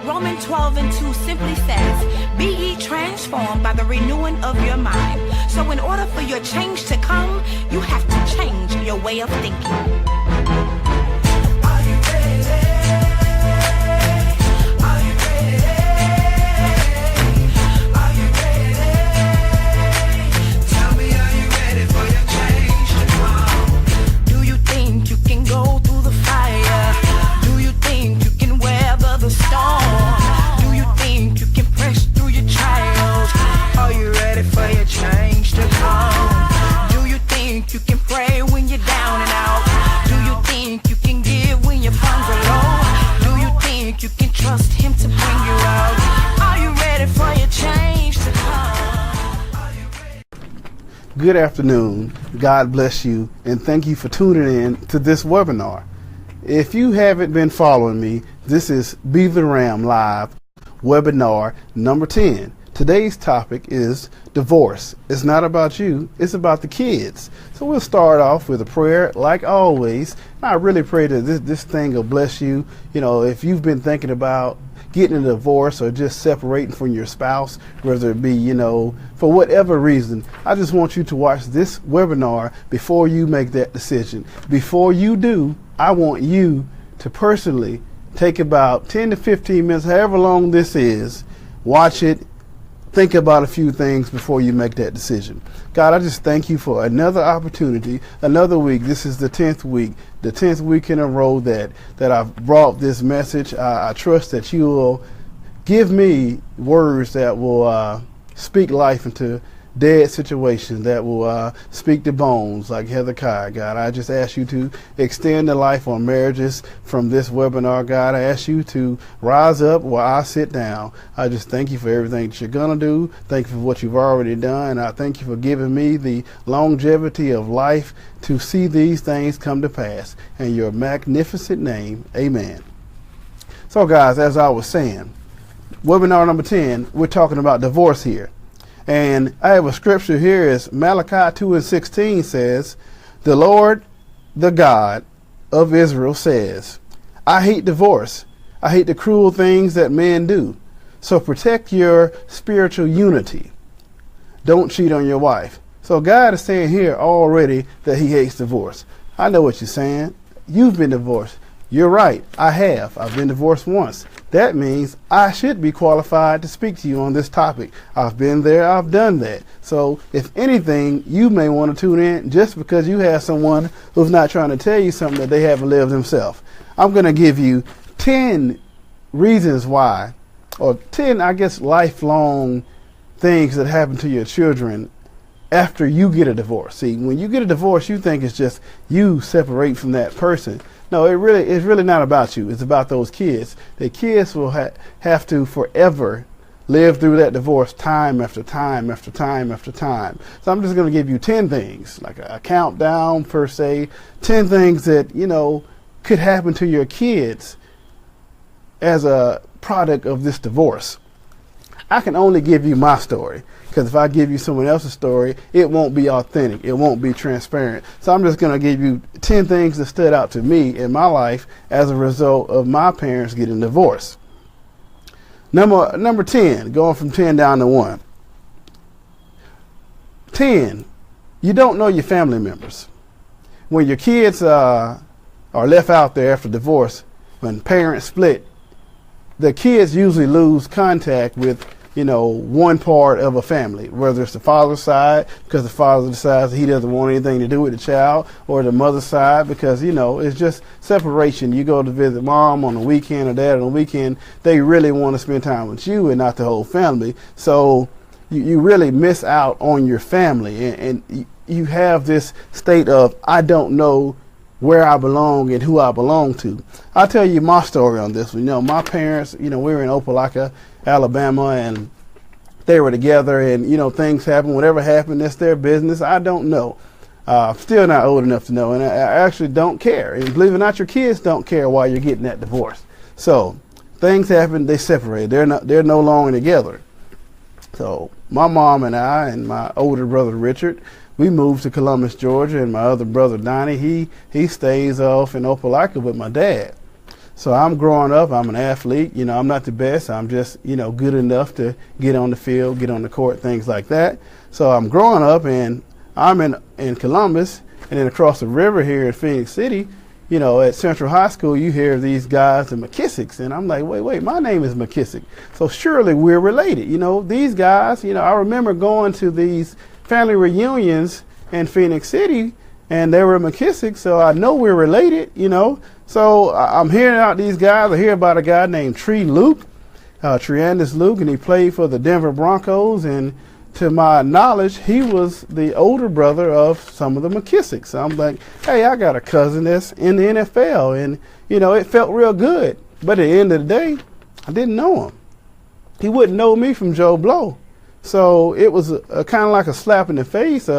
Romans 12:2 simply says, be ye transformed by the renewing of your mind. So in order for your change to come, you have to change your way of thinking. Good afternoon. God bless you, and thank you for tuning in to this webinar. If you haven't been following me, this is Be the Ram Live webinar number 10. Today's topic is divorce. It's not about you, it's about the kids. So we'll start off with a prayer like always. I really pray that this thing will bless you. You know, if you've been thinking about getting a divorce or just separating from your spouse, whether it be, you know, for whatever reason, I just want you to watch this webinar before you make that decision. Before you do, I want you to personally take about 10 to 15 minutes, however long this is, watch it, think about a few things before you make that decision. God, I just thank you for another opportunity, another week. This is the 10th week in a row that I've brought this message. I trust that you will give me words that will speak life into dead situations, that will speak to bones like Hezekiah. God, I just ask you to extend the life on marriages from this webinar. God, I ask you to rise up while I sit down. I just thank you for everything that you're going to do. Thank you for what you've already done. I thank you for giving me the longevity of life to see these things come to pass. In your magnificent name, amen. So guys, as I was saying, webinar number 10, we're talking about divorce here. And I have a scripture here, is Malachi 2:16 says, the Lord, the God of Israel says, I hate divorce. I hate the cruel things that men do. So protect your spiritual unity. Don't cheat on your wife. So God is saying here already that he hates divorce. I know what you're saying. You've been divorced. You're right. I have. I've been divorced once. That means I should be qualified to speak to you on this topic. I've been there. I've done that. So if anything, you may want to tune in just because you have someone who's not trying to tell you something that they haven't lived themselves. I'm going to give you 10 reasons why, or 10, I guess, lifelong things that happen to your children after you get a divorce. See, when you get a divorce, you think it's just you separate from that person. No, it's really not about you. It's about those kids. The kids will have to forever live through that divorce time after time after time after time. So I'm just going to give you 10 things, like a countdown per se, 10 things that, you know, could happen to your kids as a product of this divorce. I can only give you my story, because if I give you someone else's story, it won't be authentic. It won't be transparent. So I'm just going to give you 10 things that stood out to me in my life as a result of my parents getting divorced. Number 10, going from 10 down to 1. 10, you don't know your family members. When your kids are left out there after divorce, when parents split, the kids usually lose contact with, you know, one part of a family, whether it's the father's side because the father decides he doesn't want anything to do with the child, or the mother's side because, you know, it's just separation. You go to visit mom on the weekend or dad on the weekend, they really want to spend time with you and not the whole family. So you really miss out on your family, and you have this state of, I don't know where I belong and who I belong to. I'll tell you my story on this one. You know, my parents, you know, we were in Opelika, Alabama, and they were together, and, you know, things happen. Whatever happened, that's their business. I don't know. I'm still not old enough to know, and I actually don't care. And believe it or not, your kids don't care why you're getting that divorce. So things happen, they separate. They're no longer together. So my mom and I and my older brother Richard, we moved to Columbus, Georgia, and my other brother Donnie, he stays off in Opelika with my dad. So I'm growing up, I'm an athlete, I'm not the best, I'm just, good enough to get on the field, get on the court, things like that. So I'm growing up and I'm in Columbus, and then across the river here in Phoenix City, at Central High School, you hear these guys, the Mckissicks, and I'm like, wait, my name is Mckissick. So surely we're related. These guys, I remember going to these family reunions in Phoenix City, and they were Mckissick, so I know we're related, So I'm hearing out these guys. I hear about a guy named Triandis Luke, and he played for the Denver Broncos, and to my knowledge, he was the older brother of some of the Mckissicks. So I'm like, hey, I got a cousin that's in the NFL, and, it felt real good. But at the end of the day, I didn't know him. He wouldn't know me from Joe Blow. So it was a kind of like a slap in the face,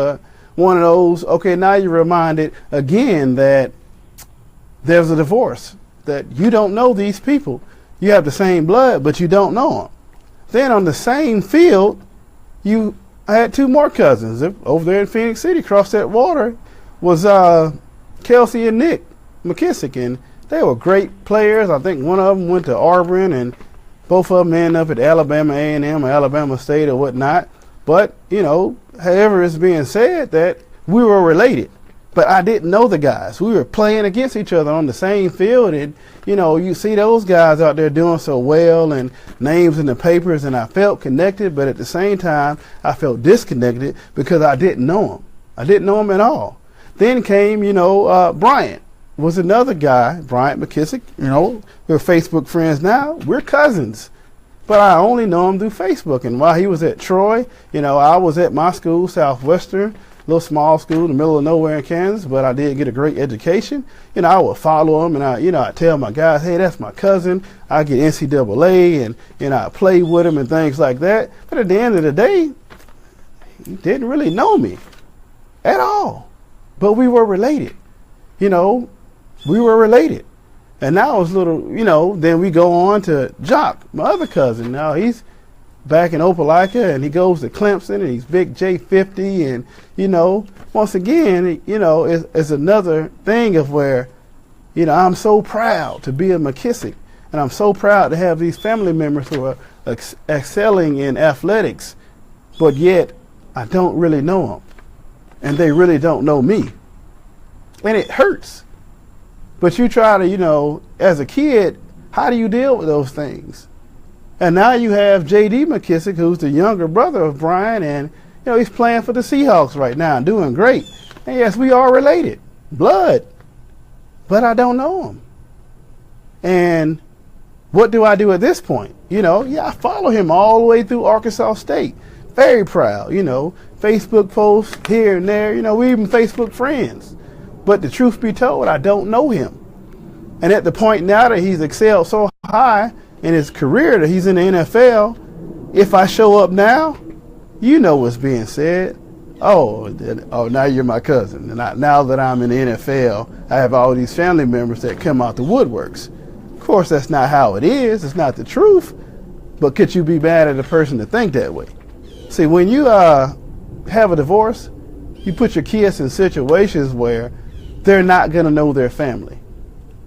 one of those, okay, now you're reminded again that there's a divorce, that you don't know these people. You have the same blood, but you don't know them. Then on the same field, I had two more cousins over there in Phoenix City. Across that water was Kelsey and Nick Mckissick, and they were great players. I think one of them went to Auburn, and both of them ended up at Alabama A&M or Alabama State or whatnot. But, however it's being said that we were related. But I didn't know the guys. We were playing against each other on the same field, and, you see those guys out there doing so well and names in the papers, and I felt connected, but at the same time, I felt disconnected because I didn't know them. I didn't know them at all. Then came, Bryant was another guy, Bryant Mckissick. We're Facebook friends now. We're cousins. But I only know him through Facebook. And while he was at Troy, I was at my school, Southwestern, little small school in the middle of nowhere in Kansas, but I did get a great education. I would follow him, and I tell my guys, hey, that's my cousin. I get NCAA, and I play with him and things like that. But at the end of the day, he didn't really know me at all. But we were related. We were related. And now it's little, then we go on to Jock, my other cousin. Now he's back in Opelika, and he goes to Clemson, and he's big J50, and, once again, it's another thing of where, I'm so proud to be a Mckissick, and I'm so proud to have these family members who are excelling in athletics, but yet I don't really know them, and they really don't know me, and it hurts. But you try to, as a kid, how do you deal with those things? And now you have J.D. Mckissick, who's the younger brother of Brian, and he's playing for the Seahawks right now, doing great. And yes, we are related, blood, but I don't know him. And what do I do at this point? I follow him all the way through Arkansas State. Very proud, Facebook posts here and there. We even Facebook friends. But the truth be told, I don't know him. And at the point now that he's excelled so high in his career that he's in the NFL, if I show up now, what's being said. Oh, now you're my cousin. And now that I'm in the NFL, I have all these family members that come out the woodworks. Of course, that's not how it is. It's not the truth. But could you be mad at a person to think that way? See, when you have a divorce, you put your kids in situations where they're not going to know their family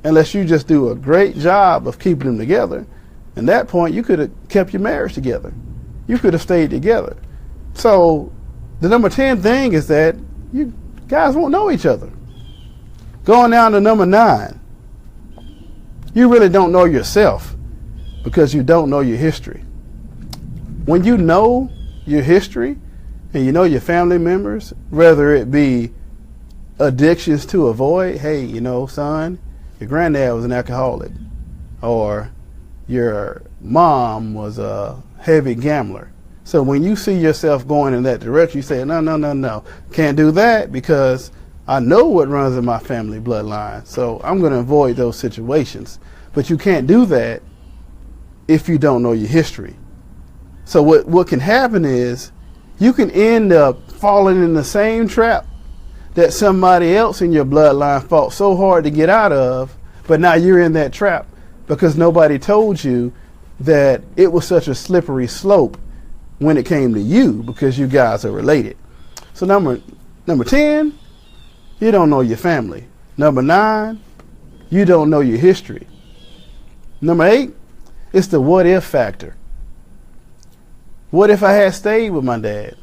unless you just do a great job of keeping them together. At that point, you could have kept your marriage together. You could have stayed together. So the number 10 thing is that you guys won't know each other. Going down to number 9, you really don't know yourself because you don't know your history. When you know your history and you know your family members, whether it be addictions to avoid, hey, son, your granddad was an alcoholic, or your mom was a heavy gambler. So when you see yourself going in that direction, you say, no, can't do that because I know what runs in my family bloodline. So I'm going to avoid those situations. But you can't do that if you don't know your history. So what can happen is you can end up falling in the same trap that somebody else in your bloodline fought so hard to get out of, but now you're in that trap because nobody told you that it was such a slippery slope when it came to you because you guys are related. So number 10, you don't know your family. Number 9, you don't know your history. Number 8, it's the what if factor. What if I had stayed with my dad?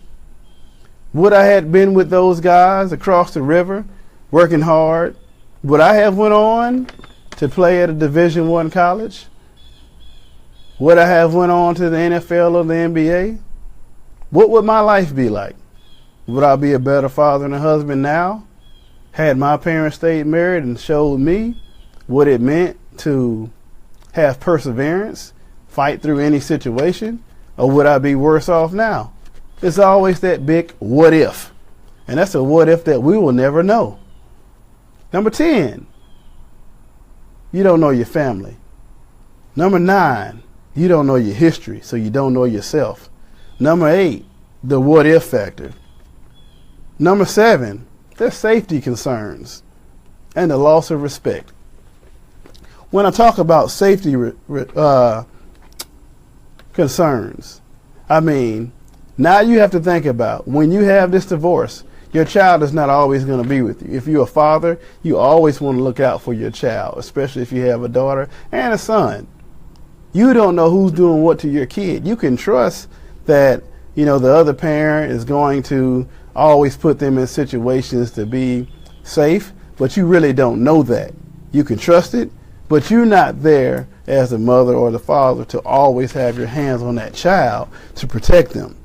Would I had been with those guys across the river working hard? Would I have went on to play at a Division I college? Would I have went on to the NFL or the NBA? What would my life be like? Would I be a better father and a husband now? Had my parents stayed married and showed me what it meant to have perseverance, fight through any situation, or would I be worse off now? It's always that big what if. And that's a what if that we will never know. Number 10, you don't know your family. Number 9, you don't know your history, so you don't know yourself. Number 8, the what if factor. Number 7, there's safety concerns and the loss of respect. When I talk about safety concerns, I mean, now you have to think about when you have this divorce, your child is not always going to be with you. If you're a father, you always want to look out for your child, especially if you have a daughter and a son. You don't know who's doing what to your kid. You can trust that, the other parent is going to always put them in situations to be safe, but you really don't know that. You can trust it, but you're not there as the mother or the father to always have your hands on that child to protect them.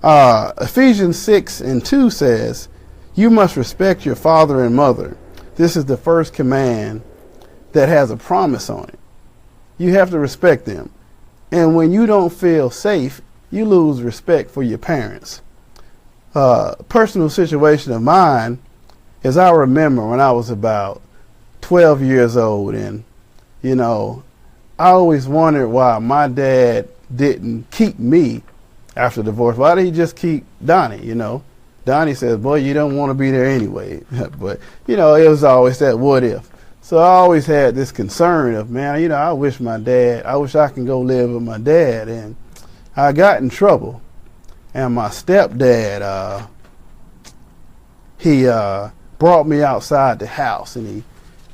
Ephesians 6:2 says, you must respect your father and mother. This is the first command that has a promise on it. You have to respect them. And when you don't feel safe, you lose respect for your parents. Personal situation of mine is I remember when I was about 12 years old, and, I always wondered why my dad didn't keep me after divorce. Why did he just keep Donnie, Donnie says, boy, you don't want to be there anyway. But, it was always that what if. So I always had this concern of, man, I wish I can go live with my dad. And I got in trouble. And my stepdad, he brought me outside the house, and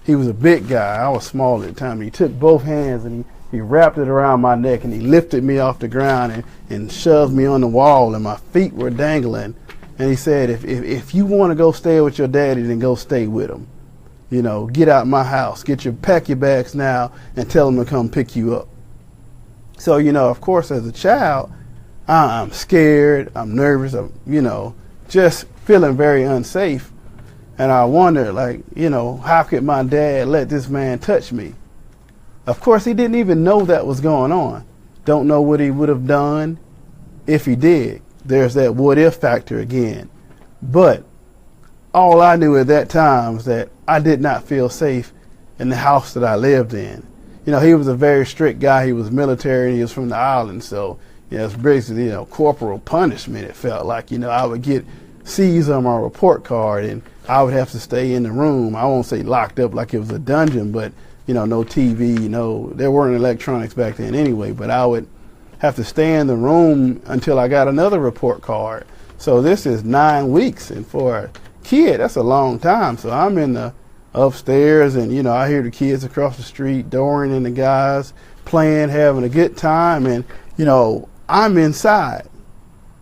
he was a big guy. I was small at the time. He took both hands and he wrapped it around my neck, and he lifted me off the ground and shoved me on the wall, and my feet were dangling. And he said, if you want to go stay with your daddy, then go stay with him. Get out of my house, pack your bags now, and tell him to come pick you up. So, of course, as a child, I'm scared, I'm nervous, I'm, just feeling very unsafe. And I wondered, how could my dad let this man touch me? Of course, he didn't even know that was going on. Don't know what he would have done if he did. There's that what if factor again. But all I knew at that time was that I did not feel safe in the house that I lived in. He was a very strict guy. He was military, and he was from the island. So, it's basically, corporal punishment, it felt like. I would get C's on my report card, and I would have to stay in the room. I won't say locked up like it was a dungeon, but, no TV, there weren't electronics back then anyway, but I would have to stay in the room until I got another report card. So this is 9 weeks, and for a kid, that's a long time. So I'm in the upstairs, and, I hear the kids across the street, Dorian and the guys playing, having a good time, and, I'm inside,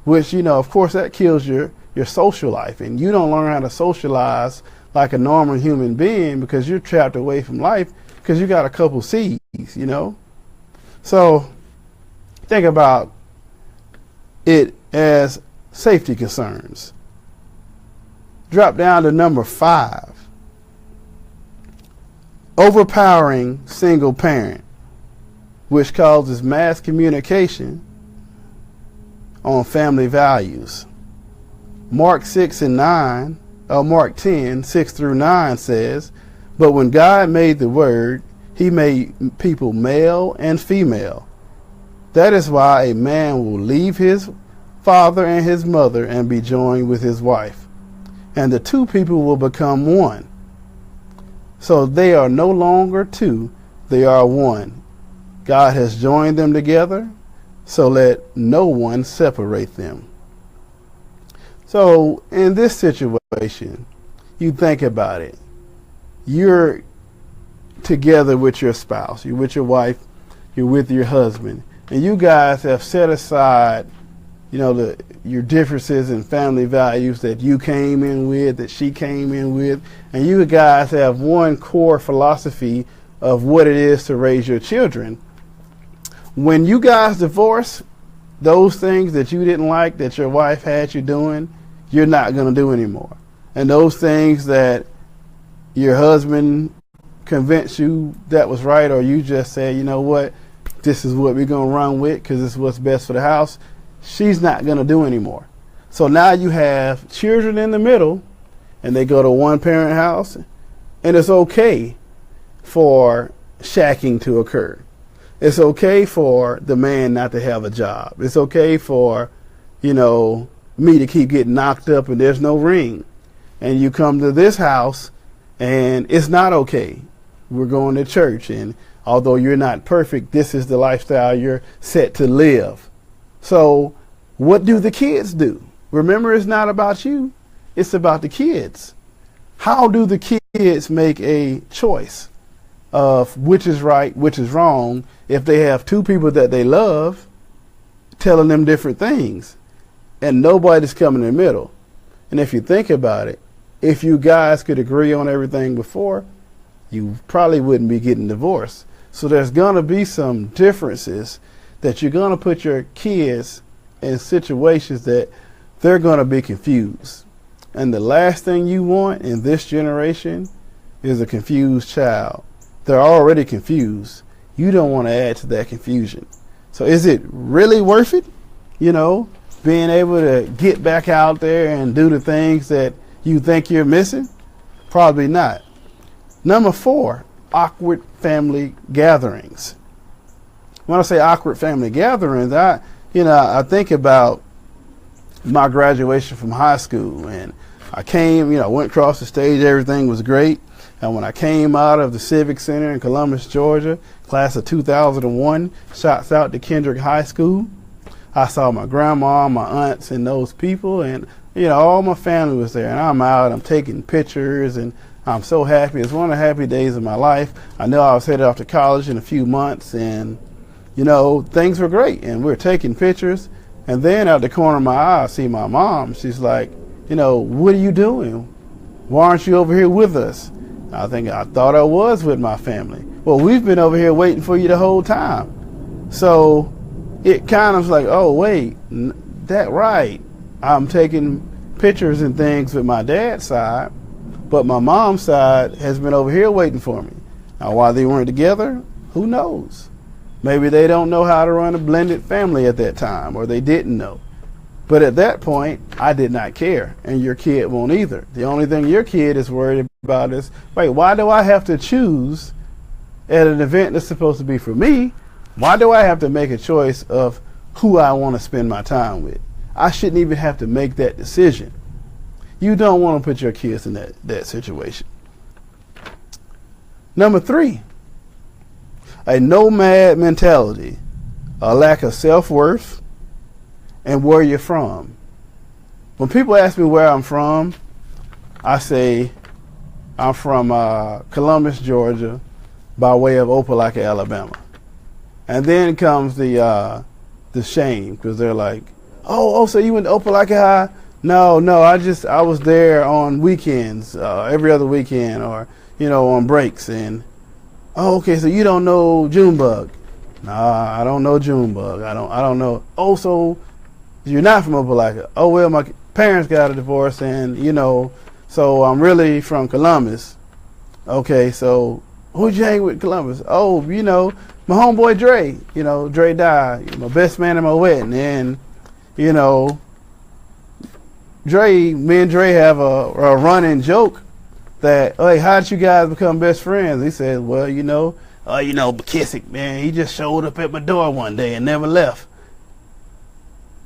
which, of course, that kills your social life, and you don't learn how to socialize like a normal human being because you're trapped away from life because you got a couple C's, So think about it as safety concerns. Drop down to number 5. Overpowering single parent, which causes mass communication on family values. Mark 10, 6 through 9 says, but when God made the word, he made people male and female. That is why a man will leave his father and his mother and be joined with his wife, and the two people will become one. So they are no longer two, they are one. God has joined them together, so let no one separate them. So in this situation, you think about it. You're together with your spouse, you're with your wife, you're with your husband, and you guys have set aside, your differences in family values that you came in with, that she came in with, and you guys have one core philosophy of what it is to raise your children. When you guys divorce, those things that you didn't like that your wife had you doing, you're not going to do anymore. And those things that your husband convinced you that was right, or you just said, you know what, this is what we're going to run with because this is what's best for the house, she's not going to do anymore. So now you have children in the middle, and they go to one parent house, and it's okay for shacking to occur. It's okay for the man not to have a job. It's okay for, me to keep getting knocked up and there's no ring. And you come to this house and it's not okay. We're going to church, and although you're not perfect, this is the lifestyle you're set to live. So what do the kids do? Remember, it's not about you. It's about the kids. How do the kids make a choice of which is right, which is wrong, if they have two people that they love telling them different things and nobody's coming in the middle? And if you think about it, if you guys could agree on everything before, you probably wouldn't be getting divorced. So there's going to be some differences that you're going to put your kids in situations that they're going to be confused. And the last thing you want in this generation is a confused child. They're already confused. You don't want to add to that confusion. So is it really worth it? Being able to get back out there and do the things that you think you're missing? Probably not. Number 4, awkward family gatherings. When I say awkward family gatherings, I think about my graduation from high school, and I came, went across the stage, everything was great. And when I came out of the Civic Center in Columbus, Georgia, class of 2001, shouts out to Kendrick High School, I saw my grandma, my aunts, and those people, and all my family was there. And I'm out, I'm taking pictures, and I'm so happy. It's one of the happy days of my life. I know I was headed off to college in a few months, and things were great. And we were taking pictures, and then out the corner of my eye, I see my mom. She's like, what are you doing? Why aren't you over here with us? I thought I was with my family. Well, we've been over here waiting for you the whole time. So it kind of like, oh, wait, that right. I'm taking pictures and things with my dad's side, but my mom's side has been over here waiting for me. Now, why they weren't together, who knows? Maybe they don't know how to run a blended family at that time, or they didn't know. But at that point, I did not care, and your kid won't either. The only thing your kid is worried about is, wait, why do I have to choose at an event that's supposed to be for me? Why do I have to make a choice of who I want to spend my time with? I shouldn't even have to make that decision. You don't want to put your kids in that situation. Number 3, a nomad mentality, a lack of self-worth, and where you're from. When people ask me where I'm from, I say I'm from Columbus, Georgia, by way of Opelika, Alabama. And then comes the shame, because they're like, oh, so you went to Opelika High? No, I was there on weekends, every other weekend, or on breaks. And okay, so you don't know Junebug? Nah, I don't know Junebug. I don't know. Oh, so you're not from Opelika? Oh, well, my parents got a divorce, and so I'm really from Columbus. Okay, so who'd you hang with in Columbus? Oh, my homeboy Dre. Dre died. My best man at my wedding, and me and Dre have a running joke that, hey, how did you guys become best friends? He said, well, Mckissick, man, he just showed up at my door one day and never left.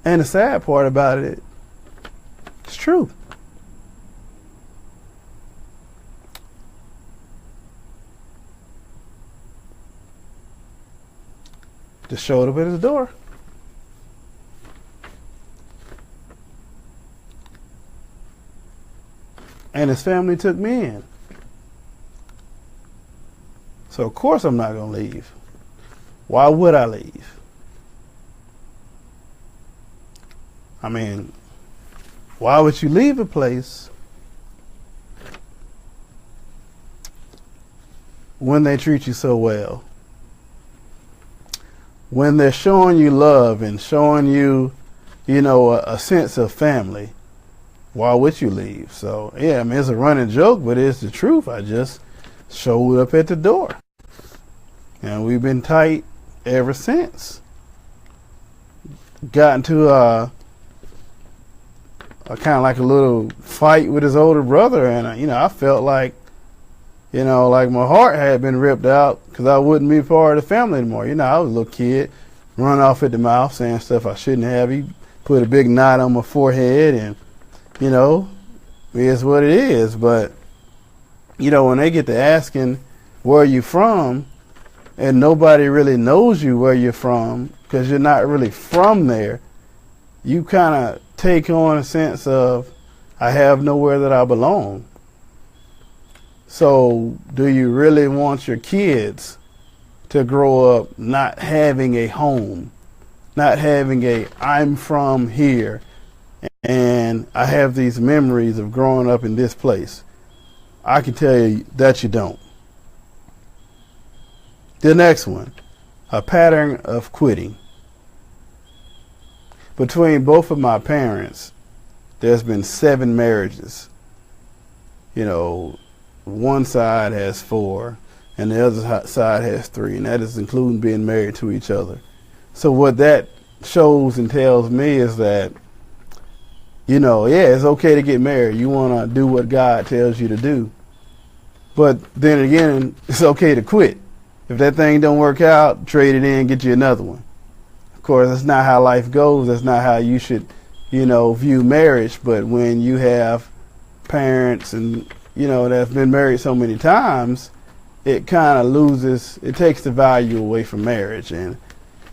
And the sad part about it, it's true. Just showed up at his door. And his family took me in. So So of course I'm not going to leave. Why would I leave? I mean, why would you leave a place when they treat you so well? When they're showing you love and showing you, a sense of family, why would you leave? So, yeah, I mean, it's a running joke, but it's the truth. I just showed up at the door. And we've been tight ever since. Got into a kind of like a little fight with his older brother, and I felt like, like my heart had been ripped out because I wouldn't be part of the family anymore. I was a little kid, running off at the mouth, saying stuff I shouldn't have. He put a big knot on my forehead, and it is what it is. But when they get to asking where you from, and nobody really knows you where you're from because you're not really from there, you kind of take on a sense of, I have nowhere that I belong. So do you really want your kids to grow up not having a home, not having I'm from here, and I have these memories of growing up in this place? I can tell you that you don't. The next one, a pattern of quitting. Between both of my parents, there's been 7 marriages. One side has 4 and the other side has 3, and that is including being married to each other. So what that shows and tells me is that, it's okay to get married. You want to do what God tells you to do. But then again, it's okay to quit. If that thing don't work out, trade it in, get you another one. Of course, that's not how life goes. That's not how you should, view marriage. But when you have parents and, that's been married so many times, it kind of it takes the value away from marriage. And,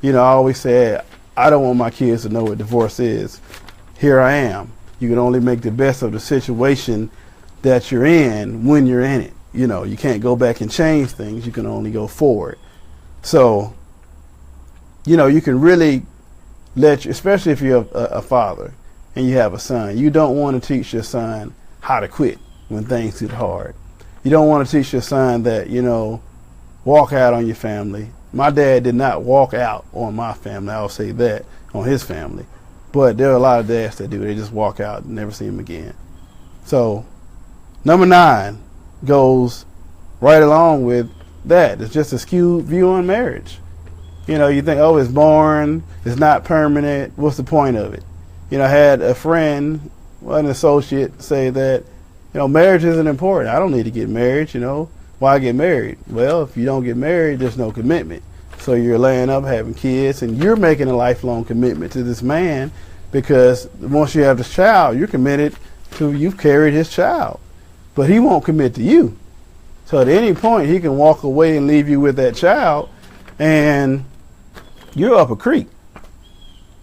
I always say, I don't want my kids to know what divorce is. Here I am. You can only make the best of the situation that you're in when you're in it. You can't go back and change things. You can only go forward. So, you can really especially if you're a father and you have a son, you don't want to teach your son how to quit when things get hard. You don't want to teach your son that, walk out on your family. My dad did not walk out on my family. I'll say that, on his family. But there are a lot of dads that do. They just walk out and never see him again. So, number 9 goes right along with that. It's just a skewed view on marriage. You think, oh, it's boring, it's not permanent, what's the point of it? I had a friend, an associate, say that, marriage isn't important. I don't need to get married, why get married? Well, if you don't get married, there's no commitment. So you're laying up, having kids, and you're making a lifelong commitment to this man, because once you have this child, you're committed to, you've carried his child. But he won't commit to you. So at any point, he can walk away and leave you with that child, and you're up a creek.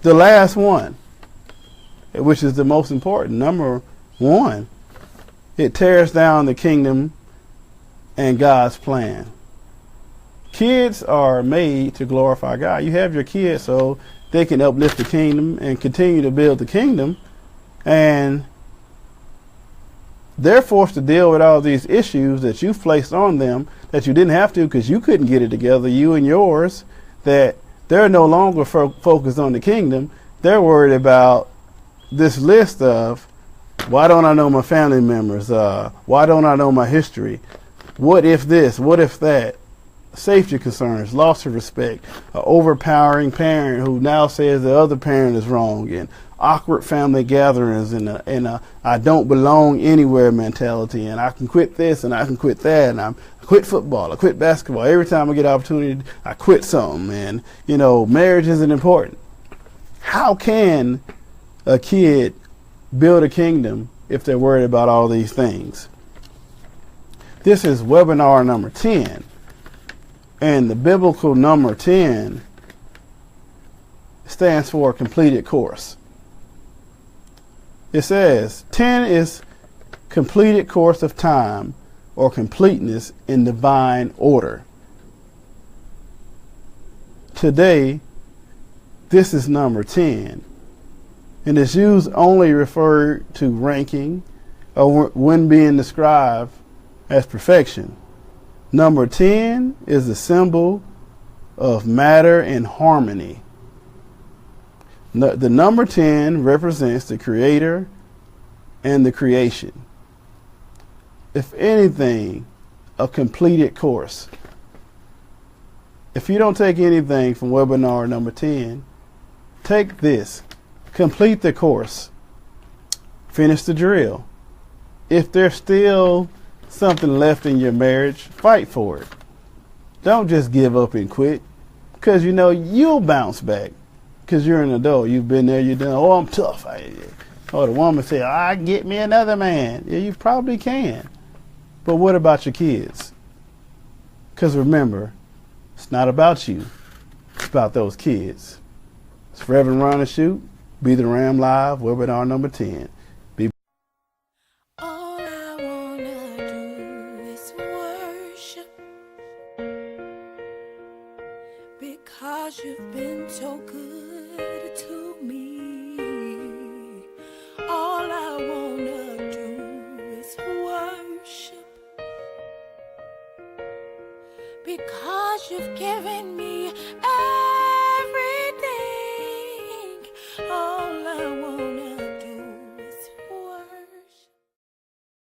The last one, which is the most important, number 1, it tears down the kingdom and God's plan. Kids are made to glorify God. You have your kids so they can uplift the kingdom and continue to build the kingdom, and they're forced to deal with all these issues that you've placed on them that you didn't have to because you couldn't get it together, you and yours, that they're no longer focused on the kingdom. They're worried about this list of, why don't I know my family members? Why don't I know my history? What if this? What if that? Safety concerns, loss of respect, an overpowering parent who now says the other parent is wrong, and awkward family gatherings, and a I don't belong anywhere mentality, and I can quit this and I can quit that, and I quit football, I quit basketball. Every time I get an opportunity, I quit something, and marriage isn't important. How can a kid build a kingdom if they're worried about all these things? This is webinar number 10. And the biblical number 10 stands for completed course. It says 10 is completed course of time or completeness in divine order. Today, this is number 10, and it's used only referred to ranking or when being described as perfection. Number 10 is a symbol of matter and harmony. The number 10 represents the creator and the creation. If anything, a completed course. If you don't take anything from webinar number 10, take this. Complete the course. Finish the drill. If there's still something left in your marriage, fight for it. Don't just give up and quit, because you know you'll bounce back, because you're an adult. You've been there, you've done, oh, I'm tough. Or the woman say, I can get me another man. Yeah, you probably can. But what about your kids? Because remember, it's not about you. It's about those kids. It's Reverend Ron and Shoot. Be the Ram Live, webinar number 10. All I wanna do is worship, because you've been so good to me. All I wanna do is worship, because you've given me